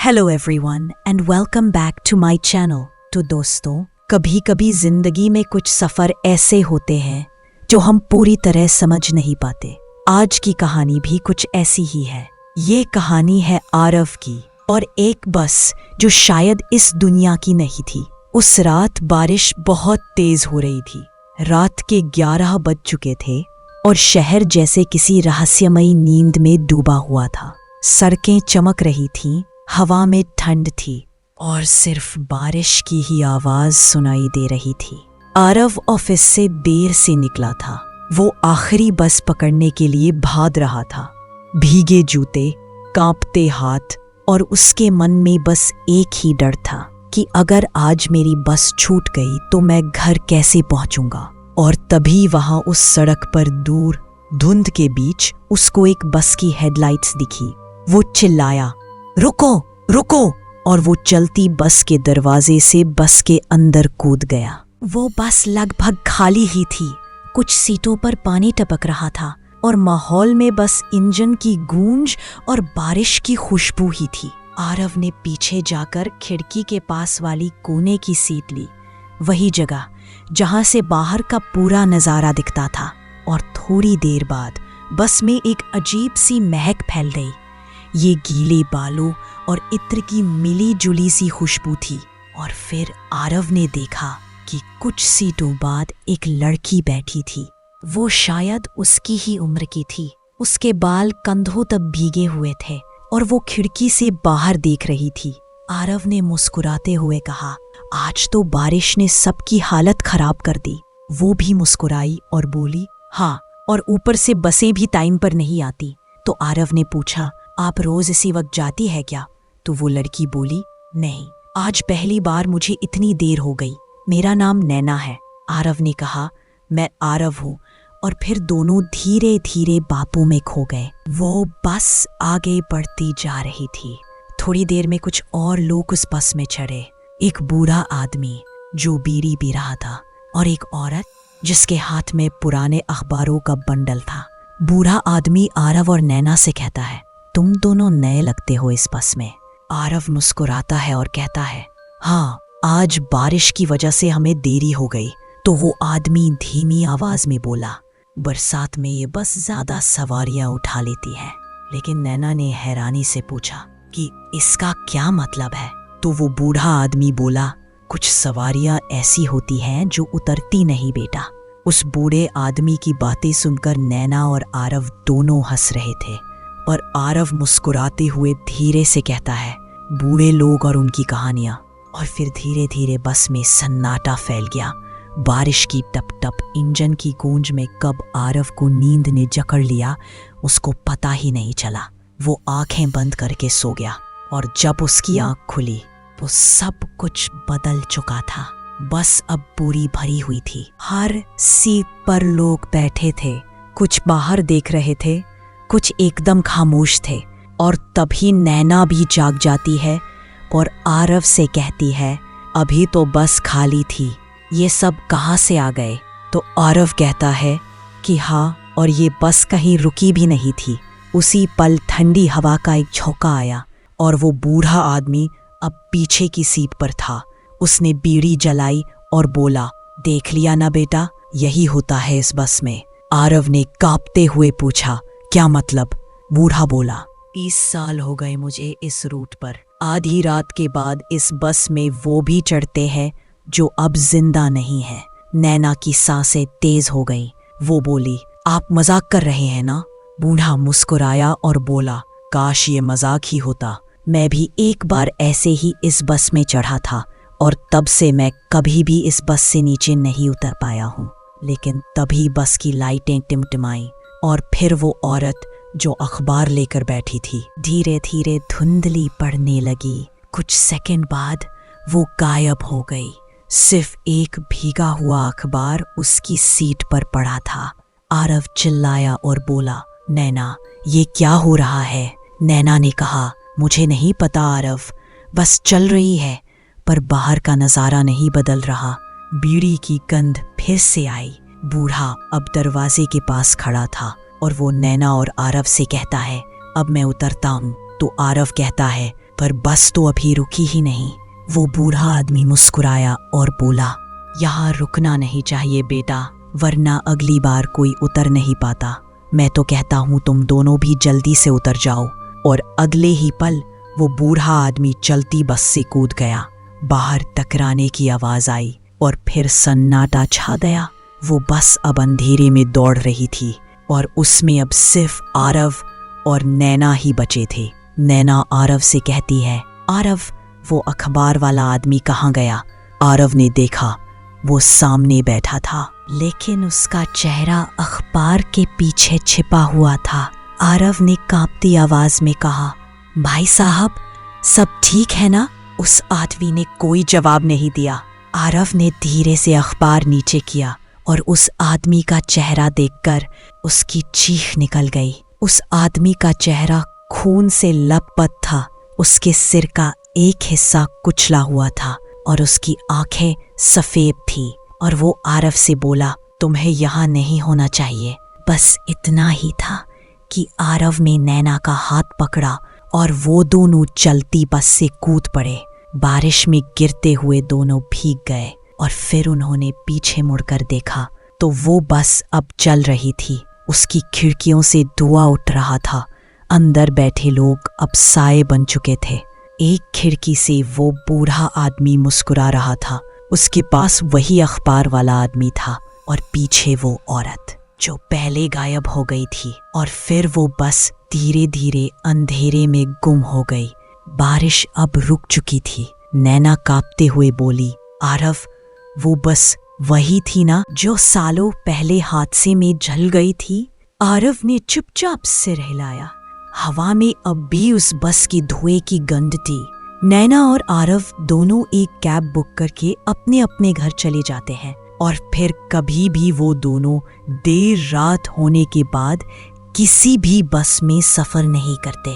Hello everyone and welcome back to my channel. तो दोस्तों, कभी कभी जिंदगी में कुछ सफर ऐसे होते हैं जो हम पूरी तरह समझ नहीं पाते। आज की कहानी भी कुछ ऐसी ही है। ये कहानी है आरव की और एक बस जो शायद इस दुनिया की नहीं थी। उस रात बारिश बहुत तेज हो रही थी। रात के 11 बज चुके थे और शहर जैसे किसी रहस्यमयी नींद में डूबा हुआ था। सड़कें चमक रही थीं, हवा में ठंड थी और सिर्फ बारिश की ही आवाज सुनाई दे रही थी। आरव ऑफिस से देर से निकला था। वो आखिरी बस पकड़ने के लिए भाग रहा था। भीगे जूते, कांपते हाथ और उसके मन में बस एक ही डर था कि अगर आज मेरी बस छूट गई तो मैं घर कैसे पहुंचूंगा। और तभी वहां उस सड़क पर दूर धुंध के बीच उसको एक बस की हेडलाइट्स दिखी। वो चिल्लाया, रुको रुको, और वो चलती बस के दरवाजे से बस के अंदर कूद गया। वो बस लगभग खाली ही थी। कुछ सीटों पर पानी टपक रहा था और माहौल में बस इंजन की गूंज और बारिश की खुशबू ही थी। आरव ने पीछे जाकर खिड़की के पास वाली कोने की सीट ली, वही जगह जहां से बाहर का पूरा नजारा दिखता था। और थोड़ी देर बाद बस में एक अजीब सी महक फैल गई। ये गीले बालों और इत्र की मिली जुली सी खुशबू थी। और फिर आरव ने देखा कि कुछ सीटों बाद एक लड़की बैठी थी। वो शायद उसकी ही उम्र की थी। उसके बाल कंधों तक भीगे हुए थे और वो खिड़की से बाहर देख रही थी। आरव ने मुस्कुराते हुए कहा, आज तो बारिश ने सबकी हालत खराब कर दी। वो भी मुस्कुराई और बोली, हाँ, और ऊपर से बसें भी टाइम पर नहीं आती। तो आरव ने पूछा, आप रोज इसी वक्त जाती है क्या? तो वो लड़की बोली, नहीं, आज पहली बार मुझे इतनी देर हो गई। मेरा नाम नैना है। आरव ने कहा, मैं आरव हूँ। और फिर दोनों धीरे धीरे बातों में खो गए। वो बस आगे बढ़ती जा रही थी। थोड़ी देर में कुछ और लोग उस बस में चढ़े। एक बूढ़ा आदमी जो बीड़ी पी रहा था और एक औरत जिसके हाथ में पुराने अखबारों का बंडल था। बूढ़ा आदमी आरव और नैना से कहता है, तुम दोनों नए लगते हो इस बस में। आरव मुस्कुराता है और कहता है, हाँ, आज बारिश की वजह से हमें देरी हो गई। तो वो आदमी धीमी आवाज में बोला, बरसात में ये बस ज्यादा सवारियां उठा लेती है। लेकिन नैना ने हैरानी से पूछा कि इसका क्या मतलब है? तो वो बूढ़ा आदमी बोला, कुछ सवारियां ऐसी होती हैं जो उतरती नहीं बेटा। उस बूढ़े आदमी की बातें सुनकर नैना और आरव दोनों हंस रहे थे। और आरव मुस्कुराते हुए धीरे से कहता है, बूढ़े लोग और उनकी कहानियां। और फिर धीरे धीरे बस में सन्नाटा फैल गया। बारिश की टप टप, इंजन की गूंज में कब आरव को नींद ने जकड़ लिया उसको पता ही नहीं चला। वो आंखें बंद करके सो गया और जब उसकी आंख खुली तो सब कुछ बदल चुका था। बस अब पूरी भरी हुई थी। हर सीट पर लोग बैठे थे। कुछ बाहर देख रहे थे, कुछ एकदम खामोश थे। और तभी नैना भी जाग जाती है और आरव से कहती है, अभी तो बस खाली थी, ये सब कहाँ से आ गए? तो आरव कहता है कि हाँ, और ये बस कहीं रुकी भी नहीं थी। उसी पल ठंडी हवा का एक झोंका आया और वो बूढ़ा आदमी अब पीछे की सीट पर था। उसने बीड़ी जलाई और बोला, देख लिया ना बेटा, यही होता है इस बस में। आरव ने कांपते हुए पूछा, क्या मतलब? बूढ़ा बोला, 20 साल हो गए मुझे इस रूट पर। आधी रात के बाद इस बस में वो भी चढ़ते हैं जो अब जिंदा नहीं है। नैना की सांसें तेज हो गई। वो बोली, आप मजाक कर रहे हैं ना? बूढ़ा मुस्कुराया और बोला, काश ये मजाक ही होता। मैं भी एक बार ऐसे ही इस बस में चढ़ा था और तब से मैं कभी भी इस बस से नीचे नहीं उतर पाया हूँ। लेकिन तभी बस की लाइटें टिमटिमाई और फिर वो औरत जो अखबार लेकर बैठी थी धीरे धीरे धुंधली पड़ने लगी। कुछ सेकंड बाद वो गायब हो गई। सिर्फ एक भीगा हुआ अखबार उसकी सीट पर पड़ा था। आरव चिल्लाया और बोला, नैना, ये क्या हो रहा है? नैना ने कहा, मुझे नहीं पता आरव, बस चल रही है पर बाहर का नजारा नहीं बदल रहा। बीड़ी की गंध फिर से आई। बूढ़ा अब दरवाजे के पास खड़ा था और वो नैना और आरव से कहता है, अब मैं उतरता हूँ। तो आरव कहता है, पर बस तो अभी रुकी ही नहीं। वो बूढ़ा आदमी मुस्कुराया और बोला, यहाँ रुकना नहीं चाहिए बेटा, वरना अगली बार कोई उतर नहीं पाता। मैं तो कहता हूँ तुम दोनों भी जल्दी से उतर जाओ। और अगले ही पल वो बूढ़ा आदमी चलती बस से कूद गया। बाहर टकराने की आवाज आई और फिर सन्नाटा छा गया। वो बस अब अंधेरे में दौड़ रही थी और उसमें अब सिर्फ आरव और नैना ही बचे थे। नैना आरव से कहती है, आरव, वो अखबार वाला आदमी कहाँ गया? आरव ने देखा, वो सामने बैठा था, लेकिन उसका चेहरा अखबार के पीछे छिपा हुआ था। आरव ने कांपती आवाज में कहा, भाई साहब, सब ठीक है ना? उस आदमी ने कोई जवाब नहीं दिया। आरव ने धीरे से अखबार नीचे किया और उस आदमी का चेहरा देखकर उसकी चीख निकल गई। उस आदमी का चेहरा खून से लथपथ था। उसके सिर का एक हिस्सा कुचला हुआ था और उसकी आंखें सफेद थी। और वो आरव से बोला, तुम्हें यहाँ नहीं होना चाहिए। बस इतना ही था कि आरव ने नैना का हाथ पकड़ा और वो दोनों चलती बस से कूद पड़े। बारिश में गिरते हुए दोनों भीग गए और फिर उन्होंने पीछे मुड़कर देखा तो वो बस अब चल रही थी। उसकी खिड़कियों से धुआं उठ रहा था। अंदर बैठे लोग अब साए बन चुके थे। एक खिड़की से वो बूढ़ा आदमी मुस्कुरा रहा था। उसके पास वही अखबार वाला आदमी था और पीछे वो औरत जो पहले गायब हो गई थी। और फिर वो बस धीरे धीरे अंधेरे में गुम हो गई। बारिश अब रुक चुकी थी। नैना कांपते हुए बोली, आरव, वो बस वही थी ना जो सालों पहले हादसे में जल गई थी? आरव ने चुपचाप सिर हिलाया। हवा में अब भी उस बस की धुएं की गंध थी। नैना और आरव दोनों एक कैब बुक करके अपने अपने घर चले जाते हैं और फिर कभी भी वो दोनों देर रात होने के बाद किसी भी बस में सफर नहीं करते।